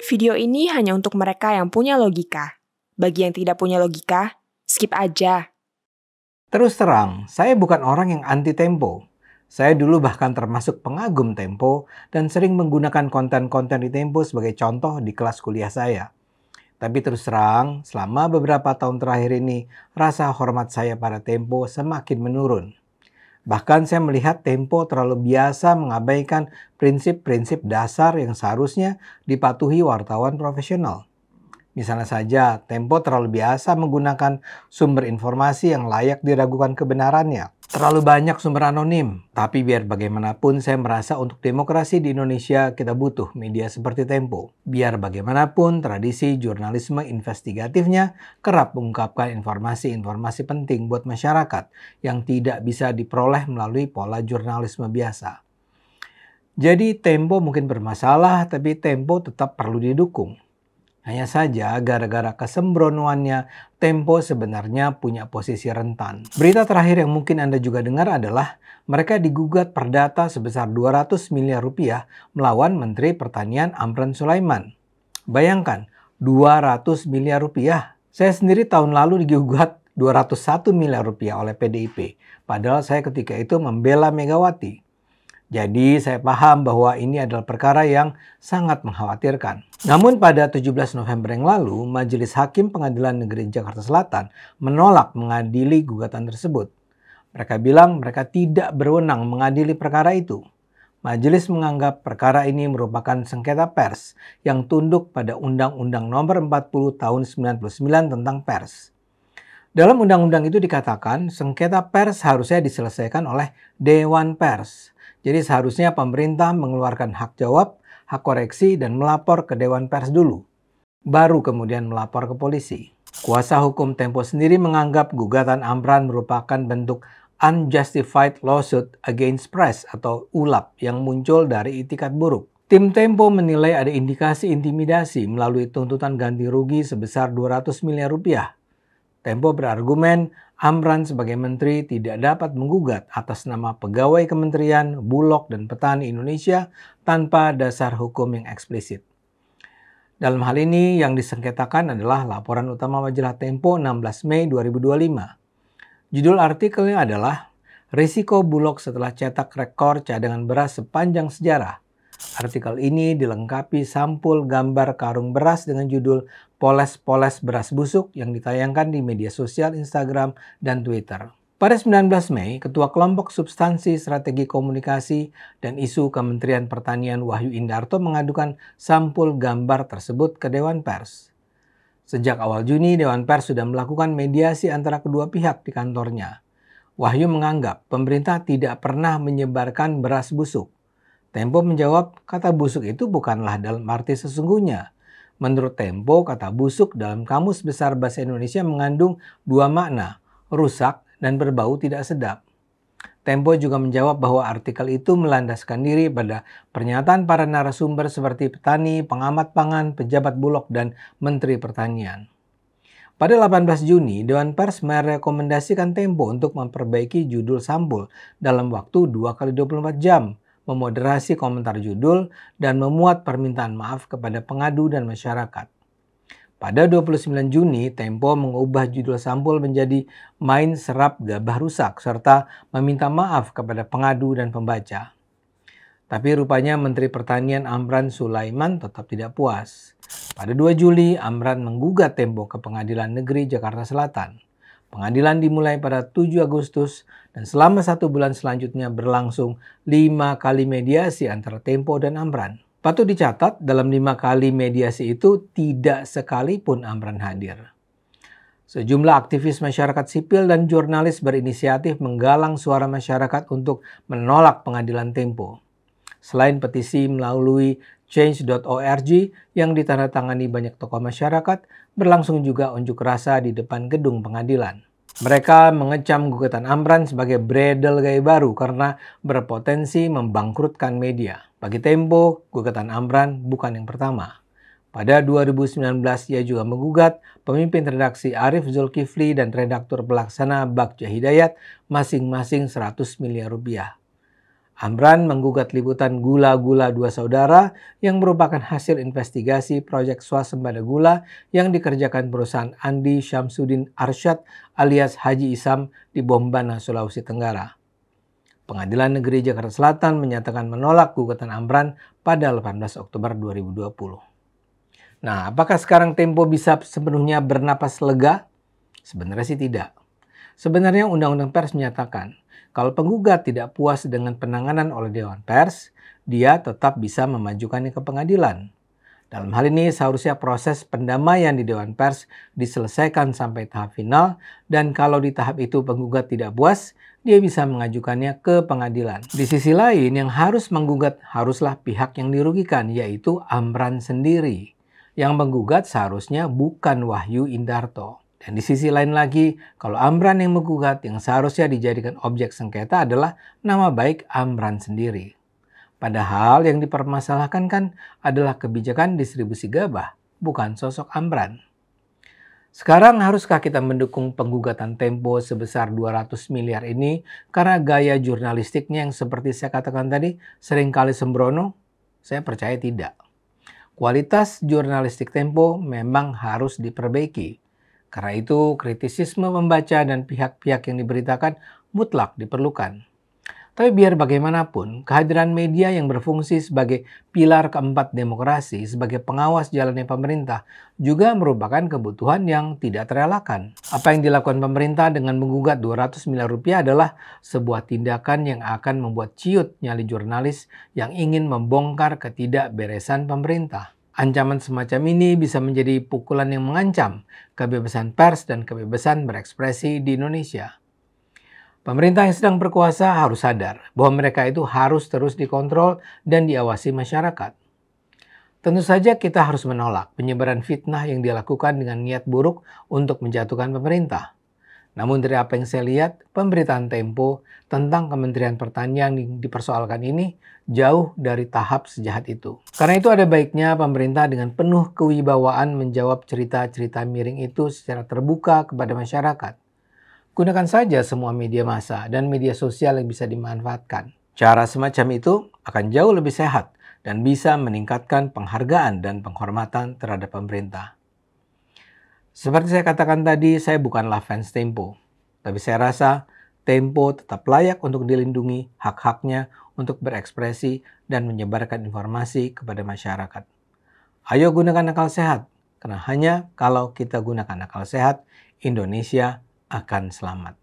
Video ini hanya untuk mereka yang punya logika. Bagi yang tidak punya logika, skip aja. Terus terang, saya bukan orang yang anti Tempo. Saya dulu bahkan termasuk pengagum Tempo dan sering menggunakan konten-konten di Tempo sebagai contoh di kelas kuliah saya. Tapi terus terang, selama beberapa tahun terakhir ini, rasa hormat saya pada Tempo semakin menurun. Bahkan saya melihat Tempo terlalu biasa mengabaikan prinsip-prinsip dasar yang seharusnya dipatuhi wartawan profesional. Misalnya saja, Tempo terlalu biasa menggunakan sumber informasi yang layak diragukan kebenarannya. Terlalu banyak sumber anonim, tapi biar bagaimanapun saya merasa untuk demokrasi di Indonesia kita butuh media seperti Tempo. Biar bagaimanapun tradisi jurnalisme investigatifnya kerap mengungkapkan informasi-informasi penting buat masyarakat yang tidak bisa diperoleh melalui pola jurnalisme biasa. Jadi Tempo mungkin bermasalah, tapi Tempo tetap perlu didukung. Hanya saja gara-gara kesembronoannya, Tempo sebenarnya punya posisi rentan. Berita terakhir yang mungkin Anda juga dengar adalah mereka digugat perdata sebesar 200 miliar rupiah melawan Menteri Pertanian Amran Sulaiman. Bayangkan, 200 miliar rupiah. Saya sendiri tahun lalu digugat 201 miliar rupiah oleh PDIP. Padahal saya ketika itu membela Megawati. Jadi saya paham bahwa ini adalah perkara yang sangat mengkhawatirkan. Namun pada 17 November yang lalu, Majelis Hakim Pengadilan Negeri Jakarta Selatan menolak mengadili gugatan tersebut. Mereka bilang mereka tidak berwenang mengadili perkara itu. Majelis menganggap perkara ini merupakan sengketa pers yang tunduk pada Undang-Undang Nomor 40 Tahun 99 tentang pers. Dalam undang-undang itu dikatakan sengketa pers harusnya diselesaikan oleh Dewan Pers. Jadi seharusnya pemerintah mengeluarkan hak jawab, hak koreksi, dan melapor ke Dewan Pers dulu. Baru kemudian melapor ke polisi. Kuasa hukum Tempo sendiri menganggap gugatan Amran merupakan bentuk unjustified lawsuit against press atau ULAP yang muncul dari itikat buruk. Tim Tempo menilai ada indikasi intimidasi melalui tuntutan ganti rugi sebesar 200 miliar rupiah. Tempo berargumen Amran sebagai menteri tidak dapat menggugat atas nama pegawai kementerian, Bulog, dan petani Indonesia tanpa dasar hukum yang eksplisit. Dalam hal ini yang disengketakan adalah laporan utama majalah Tempo 16 Mei 2025. Judul artikelnya adalah Risiko Bulog setelah cetak rekor cadangan beras sepanjang sejarah. Artikel ini dilengkapi sampul gambar karung beras dengan judul Poles-poles beras busuk yang ditayangkan di media sosial Instagram dan Twitter. Pada 19 Mei, Ketua Kelompok Substansi Strategi Komunikasi dan Isu Kementerian Pertanian Wahyu Indarto mengadukan sampul gambar tersebut ke Dewan Pers. Sejak awal Juni, Dewan Pers sudah melakukan mediasi antara kedua pihak di kantornya. Wahyu menganggap pemerintah tidak pernah menyebarkan beras busuk. Tempo menjawab, kata busuk itu bukanlah dalam arti sesungguhnya. Menurut Tempo, kata busuk dalam Kamus Besar Bahasa Indonesia mengandung dua makna, rusak dan berbau tidak sedap. Tempo juga menjawab bahwa artikel itu melandaskan diri pada pernyataan para narasumber seperti petani, pengamat pangan, pejabat Bulog, dan Menteri Pertanian. Pada 18 Juni, Dewan Pers merekomendasikan Tempo untuk memperbaiki judul sampul dalam waktu 2x24 jam, memoderasi komentar judul, dan memuat permintaan maaf kepada pengadu dan masyarakat. Pada 29 Juni, Tempo mengubah judul sampul menjadi Main Serap Gabah Rusak, serta meminta maaf kepada pengadu dan pembaca. Tapi rupanya Menteri Pertanian Amran Sulaiman tetap tidak puas. Pada 2 Juli, Amran menggugat Tempo ke Pengadilan Negeri Jakarta Selatan. Pengadilan dimulai pada 7 Agustus dan selama 1 bulan selanjutnya berlangsung 5 kali mediasi antara Tempo dan Amran. Patut dicatat, dalam 5 kali mediasi itu tidak sekalipun Amran hadir. Sejumlah aktivis masyarakat sipil dan jurnalis berinisiatif menggalang suara masyarakat untuk menolak pengadilan Tempo. Selain petisi melalui change.org yang ditandatangani banyak tokoh masyarakat, berlangsung juga unjuk rasa di depan gedung pengadilan. Mereka mengecam gugatan Amran sebagai bredel gaya baru karena berpotensi membangkrutkan media. Bagi Tempo, gugatan Amran bukan yang pertama. Pada 2019, ia juga menggugat pemimpin redaksi Arief Zulkifli dan redaktur pelaksana Bagja Hidayat masing-masing 100 miliar rupiah. Amran menggugat liputan Gula-Gula Dua Saudara yang merupakan hasil investigasi proyek swasembada gula yang dikerjakan perusahaan Andi Syamsuddin Arsyad alias Haji Isam di Bombana, Sulawesi Tenggara. Pengadilan Negeri Jakarta Selatan menyatakan menolak gugatan Amran pada 18 Oktober 2020. Nah, apakah sekarang Tempo bisa sepenuhnya bernapas lega? Sebenarnya sih tidak. Sebenarnya Undang-Undang Pers menyatakan kalau penggugat tidak puas dengan penanganan oleh Dewan Pers, dia tetap bisa memajukannya ke pengadilan. Dalam hal ini seharusnya proses pendamaian di Dewan Pers diselesaikan sampai tahap final, dan kalau di tahap itu penggugat tidak puas, dia bisa mengajukannya ke pengadilan. Di sisi lain, yang harus menggugat haruslah pihak yang dirugikan, yaitu Amran sendiri. Yang menggugat seharusnya bukan Wahyu Indarto. Dan di sisi lain lagi, kalau Amran yang menggugat, yang seharusnya dijadikan objek sengketa adalah nama baik Amran sendiri. Padahal yang dipermasalahkan kan adalah kebijakan distribusi gabah, bukan sosok Amran. Sekarang haruskah kita mendukung penggugatan Tempo sebesar 200 miliar ini karena gaya jurnalistiknya yang seperti saya katakan tadi seringkali sembrono? Saya percaya tidak. Kualitas jurnalistik Tempo memang harus diperbaiki. Karena itu, kritisisme membaca dan pihak-pihak yang diberitakan mutlak diperlukan. Tapi biar bagaimanapun, kehadiran media yang berfungsi sebagai pilar keempat demokrasi, sebagai pengawas jalannya pemerintah, juga merupakan kebutuhan yang tidak terelakkan. Apa yang dilakukan pemerintah dengan menggugat 200 miliar rupiah adalah sebuah tindakan yang akan membuat ciut nyali jurnalis yang ingin membongkar ketidakberesan pemerintah. Ancaman semacam ini bisa menjadi pukulan yang mengancam kebebasan pers dan kebebasan berekspresi di Indonesia. Pemerintah yang sedang berkuasa harus sadar bahwa mereka itu harus terus dikontrol dan diawasi masyarakat. Tentu saja kita harus menolak penyebaran fitnah yang dilakukan dengan niat buruk untuk menjatuhkan pemerintah. Namun dari apa yang saya lihat, pemberitaan Tempo tentang Kementerian Pertanian yang dipersoalkan ini jauh dari tahap sejahat itu. Karena itu ada baiknya pemerintah dengan penuh kewibawaan menjawab cerita-cerita miring itu secara terbuka kepada masyarakat. Gunakan saja semua media massa dan media sosial yang bisa dimanfaatkan. Cara semacam itu akan jauh lebih sehat dan bisa meningkatkan penghargaan dan penghormatan terhadap pemerintah. Seperti saya katakan tadi, saya bukanlah fans Tempo. Tapi saya rasa Tempo tetap layak untuk dilindungi hak-haknya untuk berekspresi dan menyebarkan informasi kepada masyarakat. Ayo gunakan akal sehat, karena hanya kalau kita gunakan akal sehat, Indonesia akan selamat.